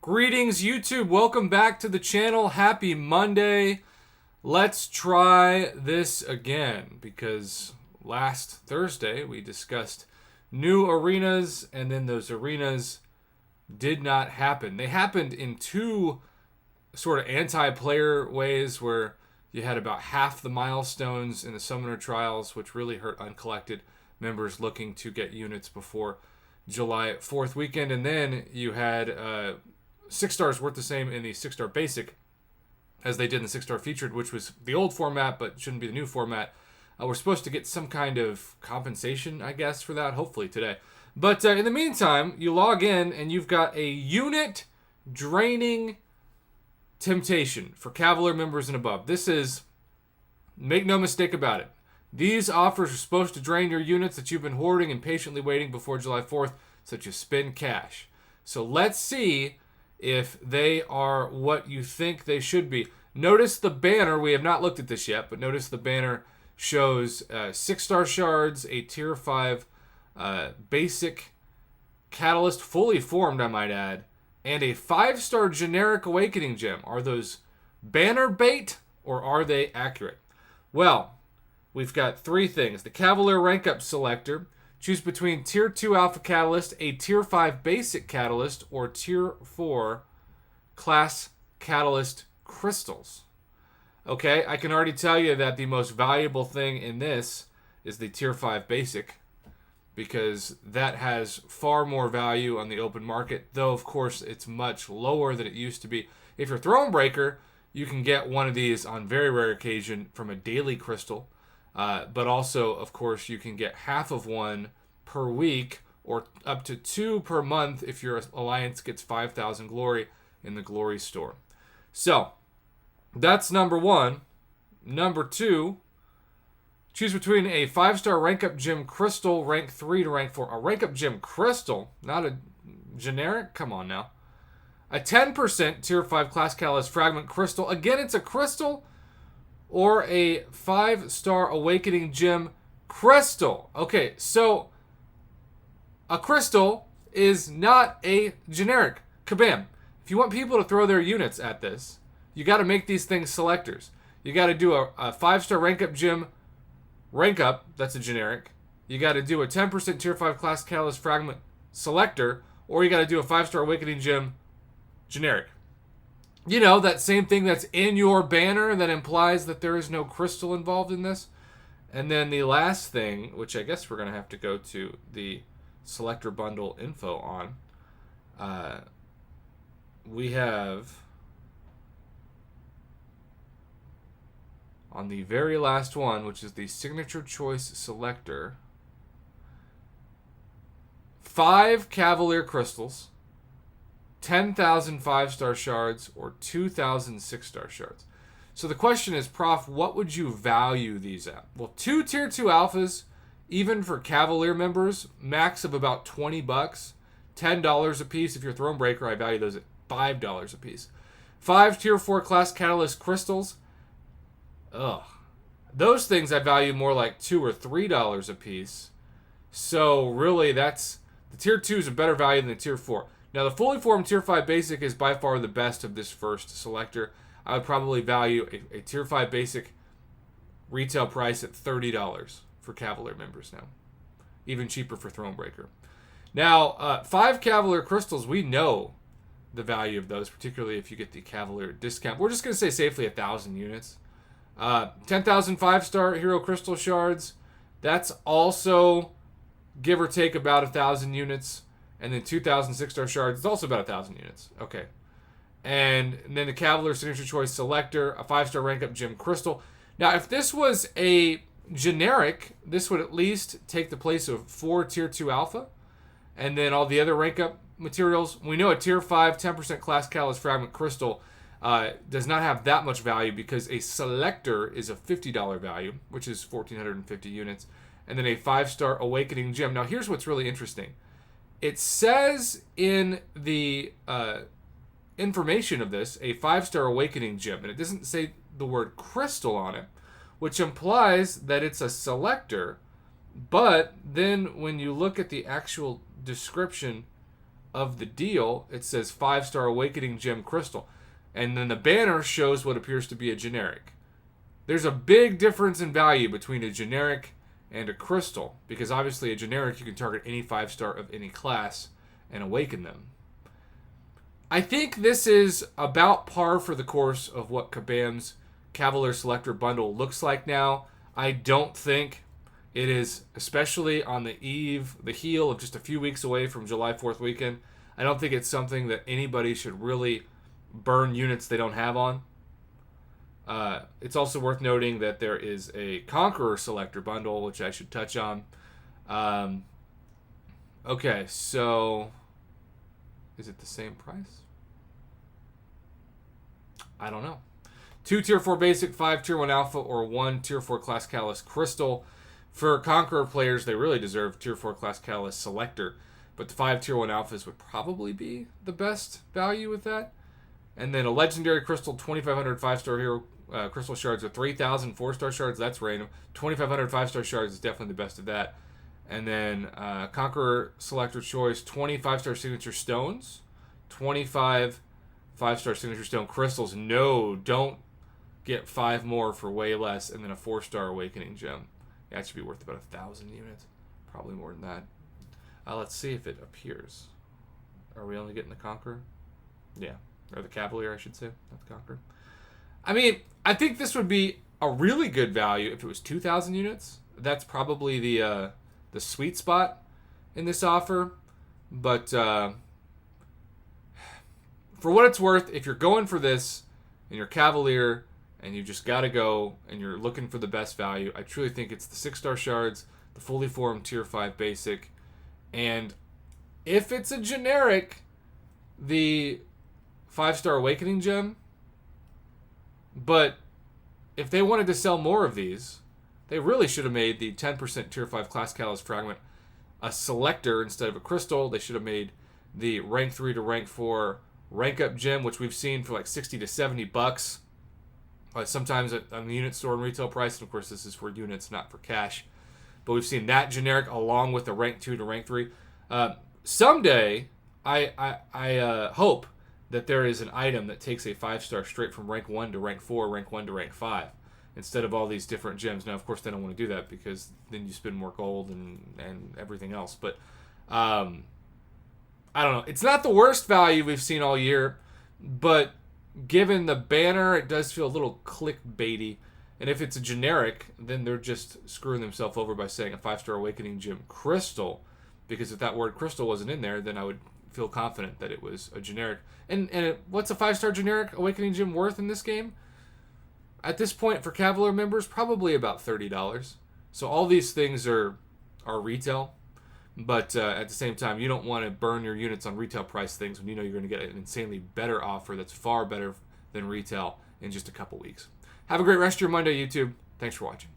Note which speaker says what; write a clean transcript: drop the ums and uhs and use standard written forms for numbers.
Speaker 1: Greetings, YouTube. Welcome back to the channel. Happy Monday. Let's try this again because last Thursday we discussed new arenas and then those arenas did not happen. They happened in two sort of anti-player ways where you had about half the milestones in the Summoner Trials, which really hurt uncollected members looking to get units before July 4th weekend. And then you had 6 stars worth the same in the 6-star basic as they did in the 6-star featured, which was the old format but shouldn't be the new format. We're supposed to get some kind of compensation, I guess, for that, hopefully today. But in the meantime, you log in and you've got a unit draining temptation for Cavalier members and above. This is, make no mistake about it, these offers are supposed to drain your units that you've been hoarding and patiently waiting before July 4th, such as spend cash. So let's see if they are what you think they should be. Notice the banner. We have not looked at this yet, but notice the banner shows 6-star shards, a tier 5 basic catalyst, fully formed, I might add, and a 5-star generic awakening gem. Are those banner bait or are they accurate? Well, we've got 3 things. The Cavalier rank up selector. Choose between tier 2 alpha catalyst, a tier 5 basic catalyst, or tier 4 class catalyst crystals. Okay, I can already tell you that the most valuable thing in this is the tier 5 basic, because that has far more value on the open market, though of course it's much lower than it used to be. If you're Thronebreaker, you can get one of these on very rare occasion from a daily crystal. But also, of course, you can get half of one per week or up to 2 per month if your alliance gets 5,000 glory in the glory store. So, that's number 1. Number 2, choose between a 5-star rank up gem crystal, rank 3 to rank 4. A rank up gem crystal, not a generic? Come on now. A 10% tier 5 class catalyst fragment crystal. Again, it's a crystal. Or a 5-star awakening gem crystal. Okay, so a crystal is not a generic. Kabam. If you want people to throw their units at this, you got to make these things selectors. You got to do a 5-star rank up gem rank up. That's a generic. You got to do a 10% tier 5 class catalyst fragment selector. Or you got to do a 5-star awakening gem generic. You know, that same thing that's in your banner that implies that there is no crystal involved in this. And then the last thing, which I guess we're going to have to go to the selector bundle info on. We have, on the very last one, which is the signature choice selector, 5 Cavalier crystals, 10,000 5-star shards, or 2,000 6-star shards. So the question is, Prof, what would you value these at? Well, 2 tier 2 alphas, even for Cavalier members, max of about $20, $10 a piece. If you're Thronebreaker, I value those at $5 a piece. 5 tier 4 class catalyst crystals, those things I value more like $2 or $3 a piece. So really, that's the tier 2 is a better value than the tier 4. Now, the fully formed tier 5 basic is by far the best of this first selector. I would probably value a tier 5 basic retail price at $30 for Cavalier members now. Even cheaper for Thronebreaker. Now, 5 Cavalier crystals, we know the value of those, particularly if you get the Cavalier discount. We're just going to say safely 1,000 units. 10,000 5-star hero crystal shards, that's also give or take about 1,000 units. And then 2,000 6-star shards, it's also about 1,000 units. Okay. And then the Cavalier signature choice selector, a 5-star rank up gem crystal. Now, if this was a generic, this would at least take the place of 4 tier 2 alpha. And then all the other rank up materials. We know a tier 5 10% class catalyst fragment crystal does not have that much value because a selector is a $50 value, which is 1,450 units. And then a 5-star awakening gem. Now, here's what's really interesting. It says in the information of this, a 5-star awakening gem, and it doesn't say the word crystal on it, which implies that it's a selector. But then when you look at the actual description of the deal, it says 5-star Awakening Gem Crystal. And then the banner shows what appears to be a generic. There's a big difference in value between a generic and a crystal, because obviously a generic you can target any 5-star of any class and awaken them. I think this is about par for the course of what Kabam's Cavalier Selector bundle looks like now. I don't think it is, especially on the heel of just a few weeks away from July 4th weekend, I don't think it's something that anybody should really burn units they don't have on. It's also worth noting that there is a Conqueror Selector bundle, which I should touch on. Okay, so is it the same price? I don't know. 2 Tier 4 Basic, 5 Tier 1 Alpha, or 1 Tier 4 Class Catalyst Crystal. For Conqueror players, they really deserve Tier 4 Class Catalyst Selector, but the 5 Tier 1 Alphas would probably be the best value with that. And then a Legendary Crystal, 2,500 5-star hero crystal shards, or 3,000 4-star shards, that's random. 2,500 5-star shards is definitely the best of that. And then Conqueror Selector Choice, 20 5-star signature stones, 25 5-star signature stone crystals. No, don't get 5 more for way less, and then a 4-star Awakening Gem. That should be worth about 1,000 units. Probably more than that. Let's see if it appears. Are we only getting the Conqueror? Yeah. Or the Cavalier, I should say. Not the Conqueror. I mean, I think this would be a really good value if it was 2,000 units. That's probably the sweet spot in this offer. But for what it's worth, if you're going for this and you're Cavalier and you just got to go and you're looking for the best value, I truly think it's the 6-star shards, the fully formed Tier 5 Basic, and if it's a generic, the 5-star Awakening Gem. But if they wanted to sell more of these, they really should have made the 10% Tier 5 Class Catalyst Fragment a selector instead of a crystal. They should have made the rank 3 to rank 4 rank up gem, which we've seen for like 60 to 70 bucks. Sometimes on the unit store and retail price, and of course this is for units, not for cash. But we've seen that generic along with the rank 2 to rank 3. Someday, I hope that there is an item that takes a 5-star straight from rank 1 to rank 4, rank 1 to rank 5, instead of all these different gems. Now, of course, they don't want to do that because then you spend more gold and everything else. But I don't know. It's not the worst value we've seen all year, but given the banner, it does feel a little clickbaity. And if it's a generic, then they're just screwing themselves over by saying a 5-star Awakening Gem Crystal, because if that word crystal wasn't in there, then I would feel confident that it was a generic. And what's a 5-star generic Awakening Gem worth in this game? At this point, for Cavalier members, probably about $30. So all these things are retail, but at the same time, you don't want to burn your units on retail price things when you know you're going to get an insanely better offer that's far better than retail in just a couple weeks. Have a great rest of your Monday, YouTube. Thanks for watching.